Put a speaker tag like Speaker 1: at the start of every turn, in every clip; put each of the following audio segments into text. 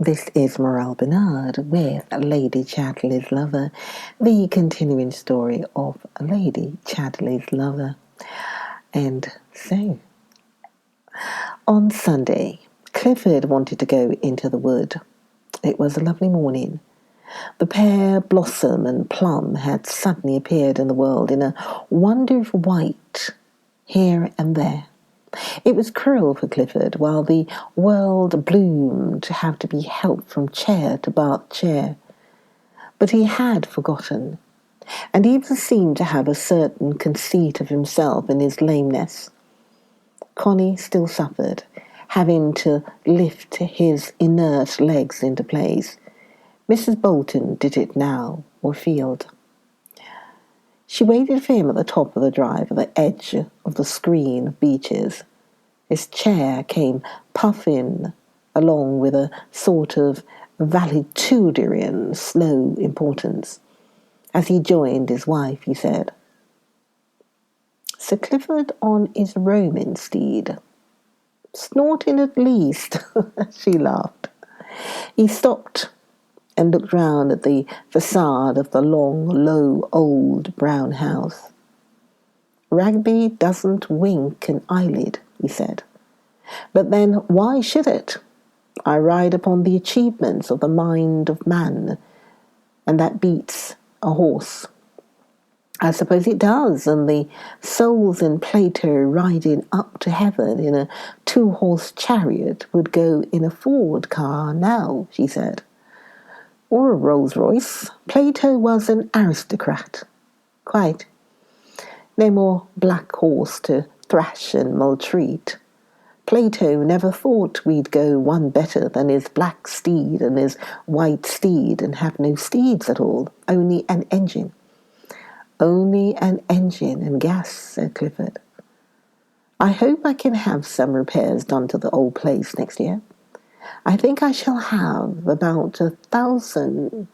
Speaker 1: This is Morel Benard with Lady Chatterley's Lover, the continuing story of Lady Chatterley's Lover. And so, on Sunday, Clifford wanted to go into the wood. It was a lovely morning. The pear, blossom and plum had suddenly appeared in the world in a wonder of white here and there. It was cruel for Clifford, while the world bloomed, to have to be helped from chair to bath chair. But he had forgotten, and even seemed to have a certain conceit of himself in his lameness. Connie still suffered, having to lift his inert legs into place. Mrs. Bolton did it now, or Field. She waited for him at the top of the drive, at the edge of the screen of beeches. His chair came puffing along with a sort of valetudinarian slow importance. As he joined his wife, he said, "Sir Clifford on his roaming steed. Snorting at least." She laughed. He stopped and looked round at the facade of the long, low, old brown house. "Rugby doesn't wink an eyelid," he said. "But then why should it? I ride upon the achievements of the mind of man, and that beats a horse." "I suppose it does, and the souls in Plato riding up to heaven in a 2-horse chariot would go in a Ford car now," she said. "Or a Rolls-Royce. Plato was an aristocrat." "Quite. No more black horse to thrash and maltreat. Plato never thought we'd go one better than his black steed and his white steed and have no steeds at all, only an engine." "Only an engine and gas," said Clifford. "I hope I can have some repairs done to the old place next year. I think I shall have about 1,000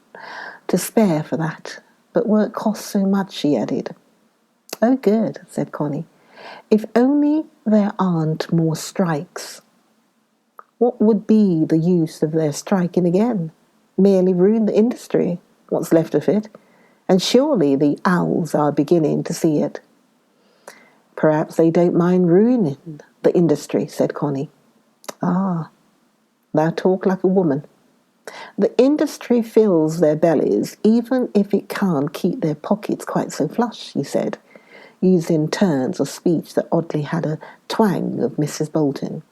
Speaker 1: to spare for that, but work costs so much," she added. "Oh, good," said Connie. "If only there aren't more strikes." "What would be the use of their striking again? Merely ruin the industry, what's left of it, and surely the owls are beginning to see it." "Perhaps they don't mind ruining the industry," said Connie. "Ah, thou talk like a woman. The industry fills their bellies, even if it can't keep their pockets quite so flush," he said, using turns of speech that oddly had a twang of Mrs. Bolton.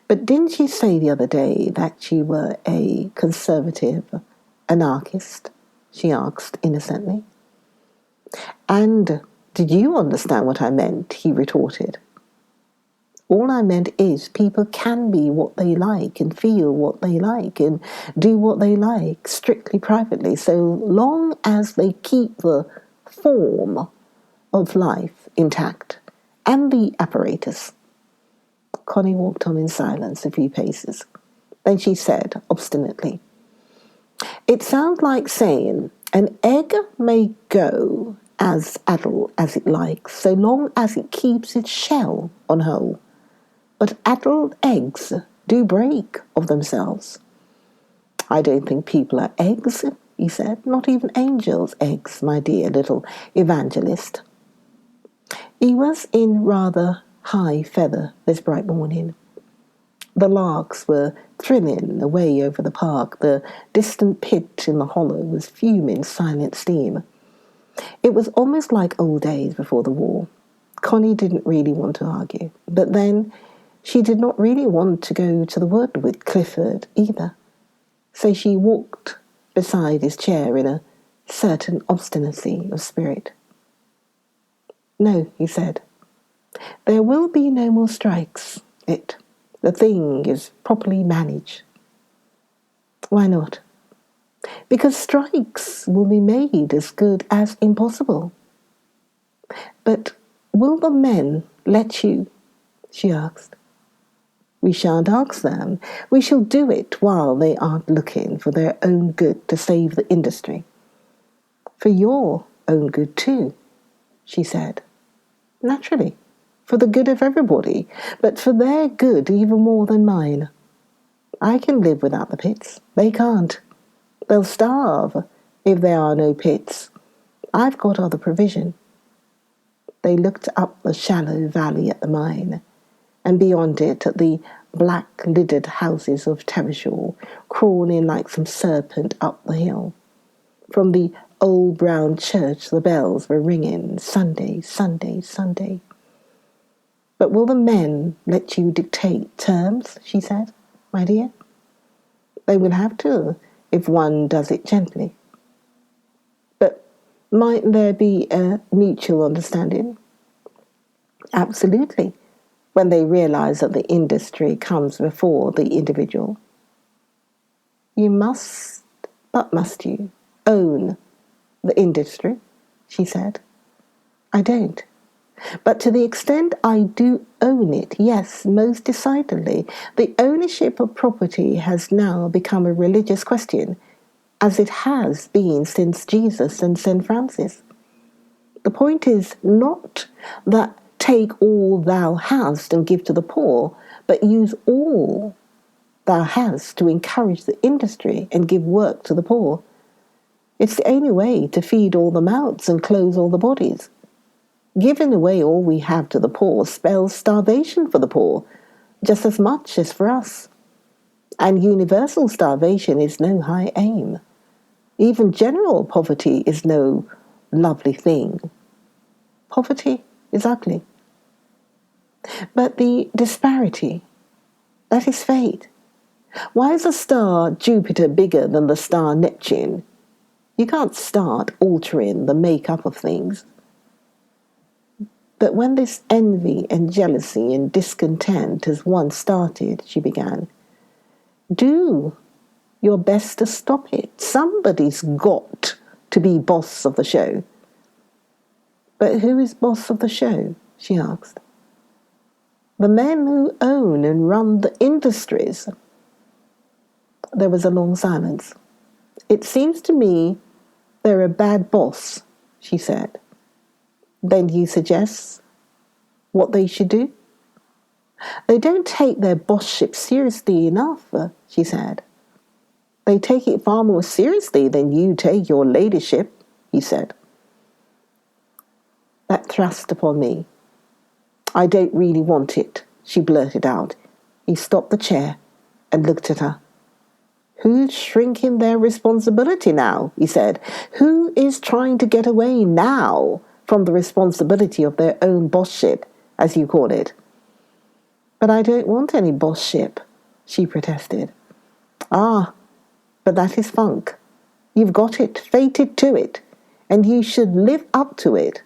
Speaker 1: "But didn't you say the other day that you were a conservative anarchist?" she asked innocently. "And did you understand what I meant?" he retorted. "All I meant is people can be what they like and feel what they like and do what they like, strictly privately, so long as they keep the form of life intact and the apparatus." Connie walked on in silence a few paces. Then she said obstinately, "It sounds like saying an egg may go as addle as it likes so long as it keeps its shell on whole. But addled eggs do break of themselves." "I don't think people are eggs," he said. "Not even angels' eggs, my dear little evangelist." He was in rather high feather this bright morning. The larks were thrilling away over the park. The distant pit in the hollow was fuming silent steam. It was almost like old days before the war. Connie didn't really want to argue, but then she did not really want to go to the wood with Clifford either. So she walked beside his chair in a certain obstinacy of spirit. "No," he said. "There will be no more strikes. The thing is properly managed." "Why not?" "Because strikes will be made as good as impossible." "But will the men let you?" she asked. "We shan't ask them. We shall do it while they aren't looking for their own good to save the industry." "For your own good too," she said. "Naturally, for the good of everybody, but for their good even more than mine." I can live without the pits. They can't. They'll starve if there are no pits. I've got other provision. They looked up the shallow valley at the mine, and beyond it at the black-lidded houses of Tevershaw, crawling like some serpent up the hill. From the old brown church the bells were ringing, Sunday, Sunday, Sunday. But will the men let you dictate terms, she said, my dear? They will have to, if one does it gently. But mightn't there be a mutual understanding? Absolutely, when they realize that the industry comes before the individual. You must, but must you, own the industry, she said. I don't. But to the extent I do own it, yes, most decidedly, the ownership of property has now become a religious question, as it has been since Jesus and St. Francis. The point is not that take all thou hast and give to the poor, but use all thou hast to encourage the industry and give work to the poor. It's the only way to feed all the mouths and clothe all the bodies. Giving away all we have to the poor spells starvation for the poor, just as much as for us. And universal starvation is no high aim. Even general poverty is no lovely thing. Poverty is ugly. But the disparity, that is fate. Why is the star Jupiter bigger than the star Neptune? You can't start altering the make-up of things. But when this envy and jealousy and discontent has once started, she began, do your best to stop it. Somebody's got to be boss of the show. But who is boss of the show? She asked. The men who own and run the industries. There was a long silence. It seems to me they're a bad boss, she said. Then you suggest what they should do? They don't take their bossship seriously enough, she said. They take it far more seriously than you take your ladyship, he said. That thrust upon me. I don't really want it, she blurted out. He stopped the chair and looked at her. Who's shrinking their responsibility now, he said. Who is trying to get away now from the responsibility of their own bossship, as you call it? But I don't want any bossship, she protested. Ah, but that is funk. You've got it, fated to it, and you should live up to it.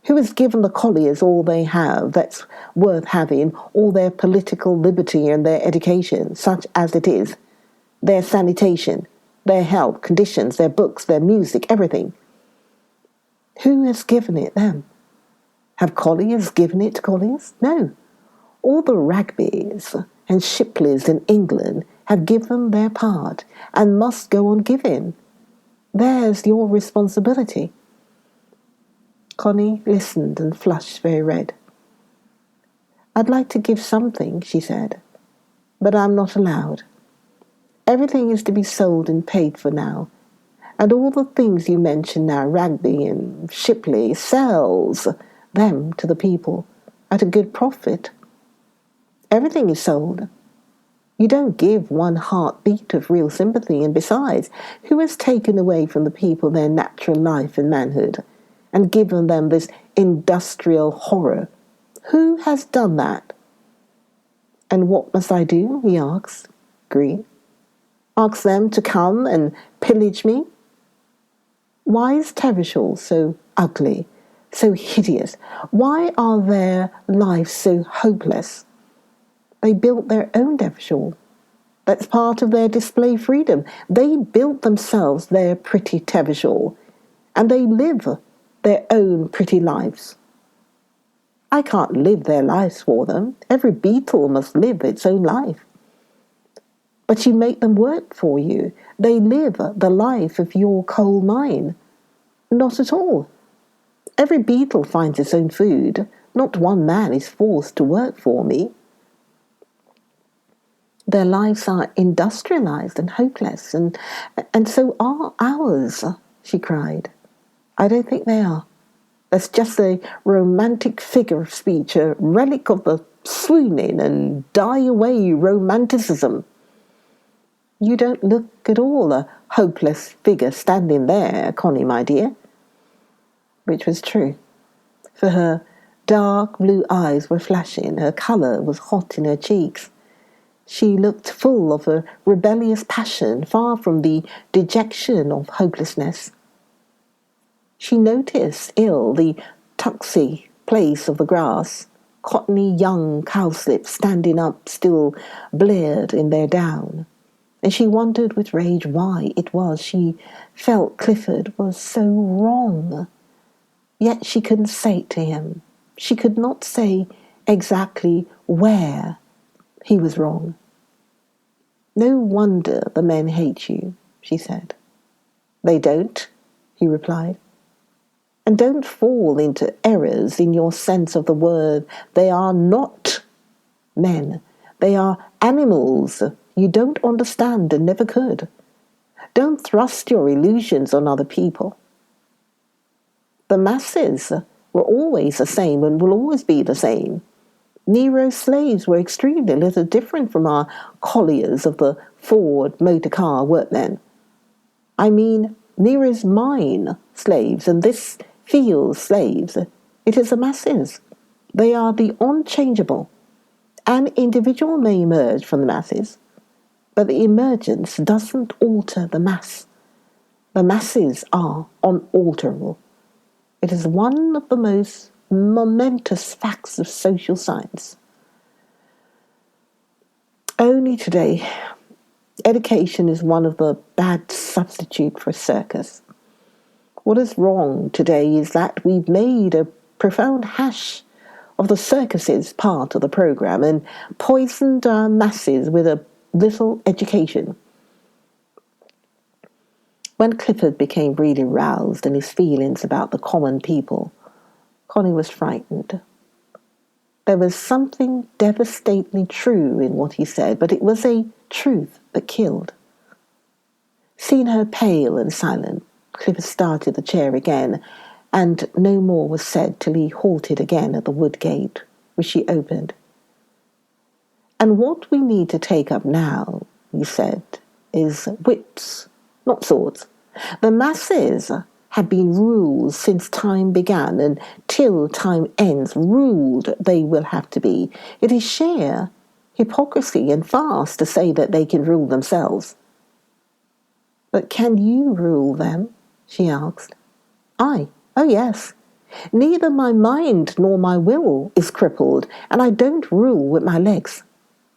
Speaker 1: Who has given the colliers all they have that's worth having, all their political liberty and their education, such as it is, their sanitation, their health conditions, their books, their music, everything? Who has given it them? Have colliers given it to colliers? No. All the Ragbys and Shipleys in England have given their part and must go on giving. There's your responsibility. Connie listened and flushed very red. I'd like to give something, she said, but I'm not allowed. Everything is to be sold and paid for now, and all the things you mention now, Ragby and Shipley, sells them to the people at a good profit. Everything is sold. You don't give one heartbeat of real sympathy, and besides, who has taken away from the people their natural life and manhood, and given them this industrial horror? Who has done that? And what must I do, he asked, Green. Ask them to come and pillage me? Why is Tevershaw so ugly, so hideous? Why are their lives so hopeless? They built their own Tevershaw. That's part of their display freedom. They built themselves their pretty Tevershaw, and they live their own pretty lives. I can't live their lives for them. Every beetle must live its own life. But you make them work for you. They live the life of your coal mine. Not at all. Every beetle finds its own food. Not one man is forced to work for me. Their lives are industrialized and hopeless, and so are ours, she cried. I don't think they are. That's just a romantic figure of speech, a relic of the swooning and die away romanticism. You don't look at all a hopeless figure standing there, Connie, my dear. Which was true, for her dark blue eyes were flashing, her colour was hot in her cheeks. She looked full of a rebellious passion, far from the dejection of hopelessness. She noticed ill the tuxy place of the grass, cottony young cowslips standing up still bleared in their down, and she wondered with rage why it was she felt Clifford was so wrong. Yet she couldn't say it to him. She could not say exactly where he was wrong. No wonder the men hate you, she said. They don't, he replied. And don't fall into errors in your sense of the word. They are not men. They are animals. You don't understand and never could. Don't thrust your illusions on other people. The masses were always the same and will always be the same. Nero's slaves were extremely little different from our colliers of the Ford motor car workmen. I mean Nero's mine slaves and this field's slaves. It is the masses. They are the unchangeable. An individual may emerge from the masses, but the emergence doesn't alter the mass. The masses are unalterable. It is one of the most momentous facts of social science. Only today, education is one of the bad substitute for circus. What is wrong today is that we've made a profound hash of the circus's part of the program and poisoned our masses with a little education. When Clifford became really roused in his feelings about the common people, Connie was frightened. There was something devastatingly true in what he said, but it was a truth that killed. Seeing her pale and silent, Clifford started the chair again, and no more was said till he halted again at the wood gate, which she opened. And what we need to take up now, he said, is whips, not swords. The masses have been ruled since time began, and till time ends, ruled they will have to be. It is sheer hypocrisy and farce to say that they can rule themselves. But can you rule them? She asked. I? Oh, yes. Neither my mind nor my will is crippled, and I don't rule with my legs.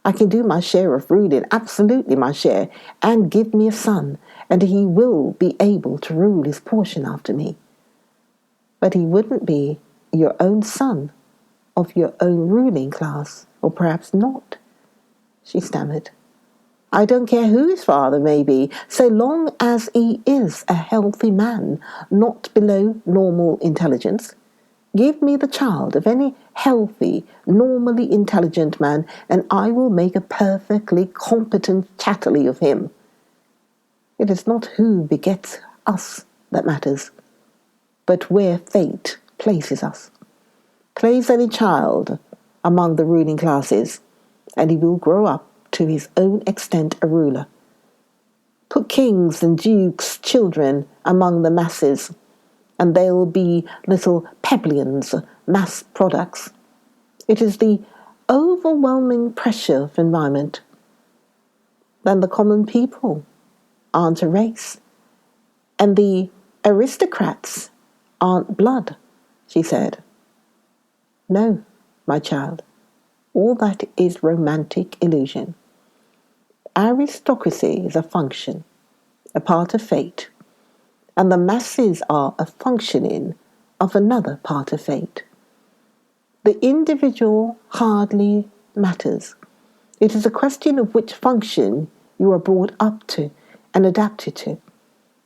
Speaker 1: I can do my share of ruling, absolutely my share, and give me a son, and he will be able to rule his portion after me. But he wouldn't be your own son, of your own ruling class, or perhaps not, she stammered. I don't care who his father may be, so long as he is a healthy man, not below normal intelligence. Give me the child of any healthy, normally intelligent man, and I will make a perfectly competent chatterley of him. It is not who begets us that matters, but where fate places us. Place any child among the ruling classes, and he will grow up to his own extent a ruler. Put kings and dukes' children among the masses, and they'll be little plebeians, mass products. It is the overwhelming pressure of environment. Then the common people aren't a race, and the aristocrats aren't blood, she said. No, my child, all that is romantic illusion. Aristocracy is a function, a part of fate, and the masses are a functioning of another part of fate. The individual hardly matters. It is a question of which function you are brought up to and adapted to.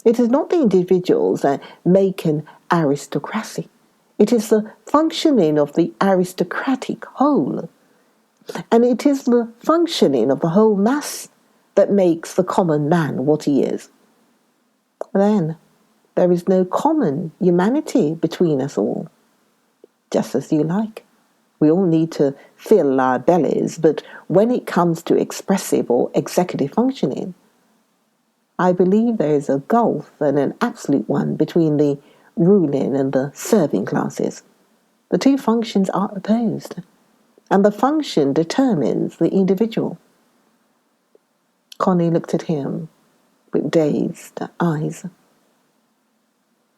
Speaker 1: It is not the individuals that make an aristocracy. It is the functioning of the aristocratic whole. And it is the functioning of the whole mass that makes the common man what he is. Then there is no common humanity between us all. Just as you like. We all need to fill our bellies, but when it comes to expressive or executive functioning, I believe there is a gulf, and an absolute one, between the ruling and the serving classes. The two functions are opposed, and the function determines the individual. Connie looked at him with dazed eyes.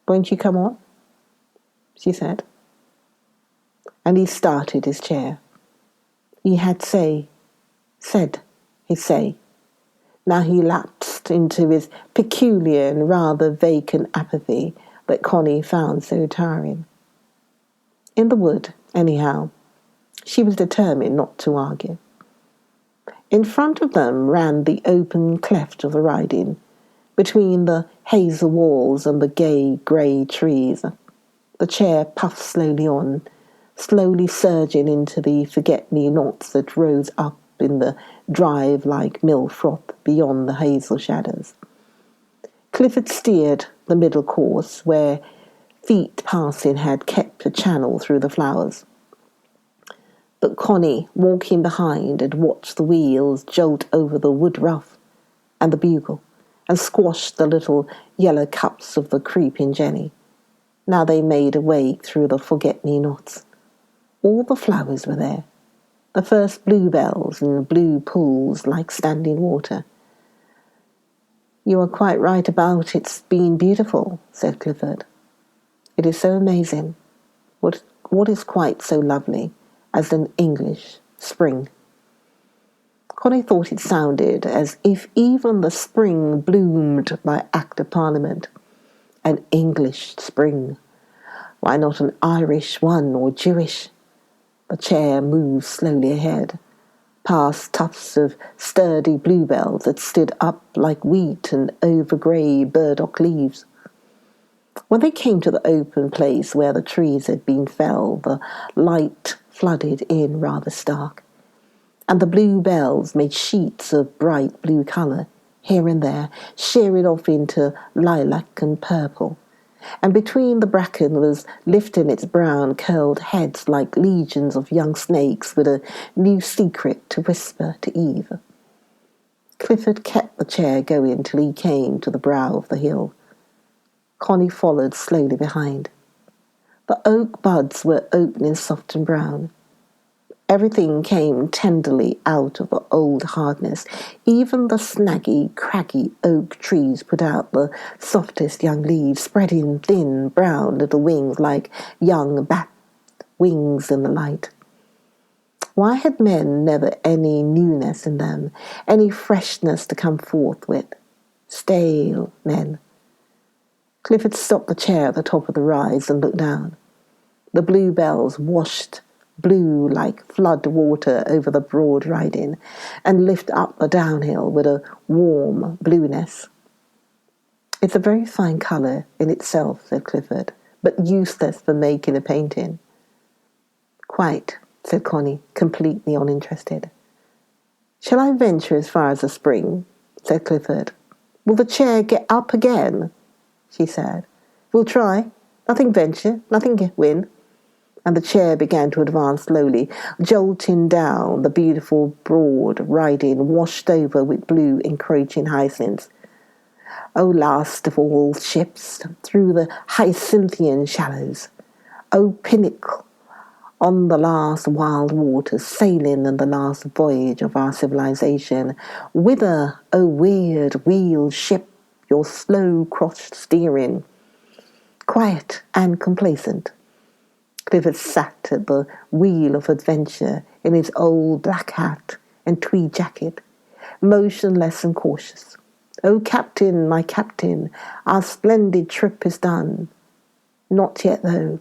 Speaker 1: "Won't you come on?" she said. And he started his chair. He had said his say. Now he lapsed into his peculiar and rather vacant apathy that Connie found so tiring. In the wood, anyhow, she was determined not to argue. In front of them ran the open cleft of the riding, between the hazel walls and the gay grey trees. The chair puffed slowly on, slowly surging into the forget-me-nots that rose up in the drive like mill froth beyond the hazel shadows. Clifford steered the middle course, where feet passing had kept a channel through the flowers. But Connie, walking behind, had watched the wheels jolt over the wood rough and the bugle, and squashed the little yellow cups of the creeping jenny. Now they made a way through the forget-me-nots. All the flowers were there, the first bluebells in blue pools like standing water. "You are quite right about its being beautiful," said Clifford. "It is so amazing. What is quite so lovely as an English spring?" Connie thought it sounded as if even the spring bloomed by Act of Parliament. An English spring. Why not an Irish one, or Jewish? The chair moved slowly ahead, past tufts of sturdy bluebells that stood up like wheat and over grey burdock leaves. When they came to the open place where the trees had been felled, the light flooded in rather stark, and the bluebells made sheets of bright blue colour, here and there, shearing off into lilac and purple. And between the bracken was lifting its brown curled heads like legions of young snakes with a new secret to whisper to Eve. Clifford kept the chair going till he came to the brow of the hill. Connie followed slowly behind. The oak buds were opening soft and brown. Everything came tenderly out of the old hardness. Even the snaggy, craggy oak trees put out the softest young leaves, spreading thin, brown little wings like young bat wings in the light. Why had men never any newness in them, any freshness to come forth with? Stale men. Clifford stopped the chair at the top of the rise and looked down. The bluebells washed blue like flood water over the broad riding, and lift up the downhill with a warm blueness. "It's a very fine colour in itself," said Clifford, "but useless for making a painting." "Quite," said Connie, completely uninterested. "Shall I venture as far as the spring?" said Clifford. "Will the chair get up again?" she said. "We'll try. Nothing venture, nothing win." And the chair began to advance slowly, jolting down the beautiful broad riding washed over with blue encroaching hyacinths. O last of all ships, through the hyacinthian shallows! O pinnacle on the last wild waters, sailing in the last voyage of our civilization! Whither, O weird wheeled ship, your slow-crossed steering? Quiet and complacent, Clifford sat at the wheel of adventure in his old black hat and tweed jacket, motionless and cautious. "Oh, Captain, my Captain, our splendid trip is done." Not yet, though.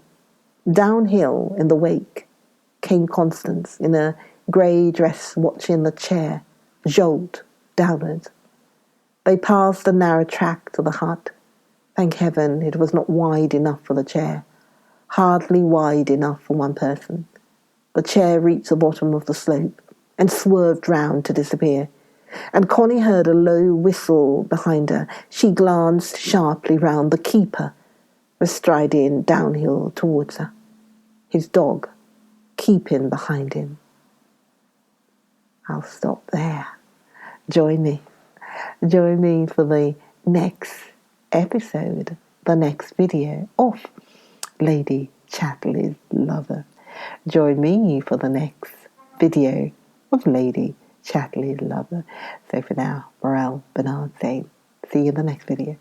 Speaker 1: Downhill in the wake came Constance in a grey dress, watching the chair jolt downwards. They passed the narrow track to the hut. Thank heaven it was not wide enough for the chair. Hardly wide enough for one person. The chair reached the bottom of the slope. and swerved round to disappear. And Connie heard a low whistle behind her. She glanced sharply round. The keeper was striding downhill towards her, his dog keeping behind him. I'll stop there. Join me. Join me for the next episode, the next video of Lady Chatterley's Lover. Join me for the next video of Lady Chatterley's Lover. So for now, Morel Benard saying, see you in the next video.